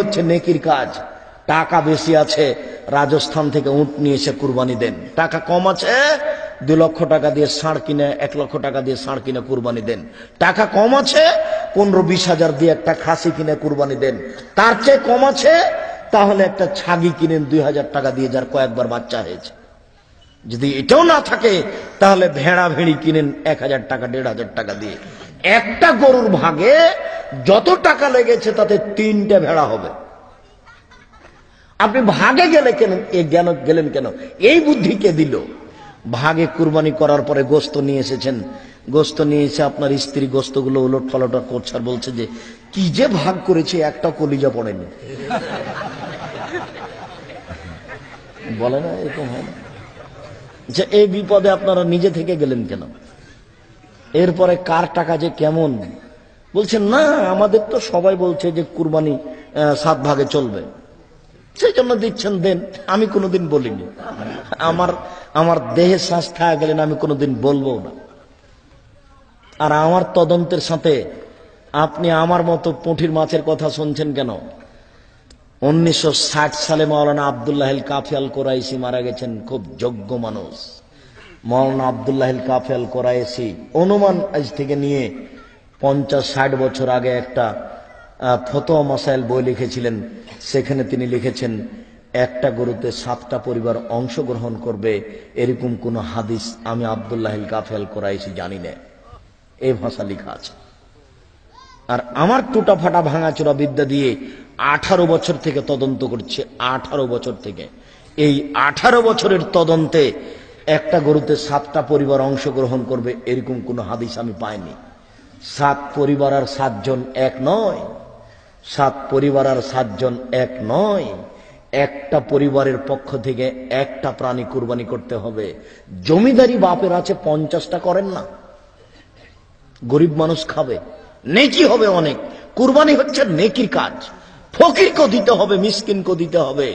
হচ্ছে নেকির কাজ। টাকা বেশি আছে, রাজস্থান থেকে উট নিয়ে এসে কুরবানি দেন। টাকা কম আছে, 2 লক্ষ টাকা দিয়ে ষাঁড় কিনে, 1 লক্ষ টাকা দিয়ে ষাঁড় কিনে কুরবানি দেন। টাকা কম আছে, 15-20 হাজার দিয়ে একটা খাসি কিনে কুরবানি দেন। তার চেয়ে কম আছে, তাহলে একটা ছাগি কিনেন 2000 টাকা দিয়ে, যার কয়েকবার বাচ্চা হয়েছে। যদি এটাও না থাকে, তাহলে ভেড়া ভেড়ি কিনেন 1000 টাকা 1500 টাকা দিয়ে। একটা গরুর ভাগে যত টাকা লেগেছে তাতে 3টে ভেড়া হবে। আপনি ভাগে গেলেন কেন? এই বুদ্ধি কে দিল? ভাগে কুরবানি করার পরে গোস্ত নিয়ে এসেছেন, গোস্ত নিয়ে এসে আপনার স্ত্রী গোস্তগুলো উলট পালট করছে আর বলছে যে কি যে ভাগ করেছে, একটা কলিজা পড়েনি। বলে না এরকম হয় না? যে এই বিপদে আপনারা নিজে থেকে গেলেন কেন? এরপরে কার টাকা যে কেমন, বলছেন না আমাদের তো সবাই বলছে যে কুরবানি 7 ভাগে চলবে, সেই জন্য দিচ্ছেন, দেন। আমি কোনোদিন বলিনি, আমার দেহে শ্বাস থাকা গেলেন আমি কোনোদিন বলবো না। আর আমার তদন্তের সাথে আপনি আমার মতো পুঁটির মাছের কথা শুনছেন কেন? 1960 সালে মাওলানা আব্দুল্লাহ আল কাফি আল কোরাইশি মারা গেছেন, খুব যোগ্য মানুষ। মাওলানা আব্দুল্লাহ আল কাফি আল কোরাইশি অনুমান আজ থেকে নিয়ে 50-60 বছর আগে একটা ফতোয়া মাসাইল বই লিখেছিলেন। সেখানে তিনি লিখেছেন একটা গরুতে 7টা পরিবার অংশগ্রহণ করবে, এরকম কোন হাদিস আমি আব্দুল্লাহ আল কাফি আল কোরাইশি জানি না। এই ভাষা লেখা আছে। আর আমার টুটা ফাটা ভাঙাচোরা বিদ্যা দিয়ে 18 বছর থেকে তদন্ত করছে। 18 বছর থেকে, এই 18 বছরের তদন্তে একটা গরুতে 7টা পরিবার অংশগ্রহণ করবে এরকম কোন হাদিস আমি পাইনি। 7 পরিবার আর 7 জন এক নয়, 7 পরিবার আর 7 জন এক নয়। একটা পরিবারের পক্ষ থেকে একটা প্রাণী কুরবানি করতে হবে। জমিদারি বাপের আছে, 50টা করেন না, গরিব মানুষ খাবে, নেকি হবে অনেক। কুরবানি হচ্ছে নেকির কাজ। ফকিরকে দিতে হবে, মিসকিনকে দিতে হবে,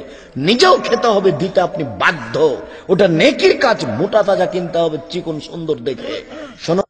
নিজেও খেতে হবে, দিতে আপনি বাধ্য। ওটা নেকির কাজ। মোটা তাজা কিনতে হবে, চিকন সুন্দর দেখে। শোনো।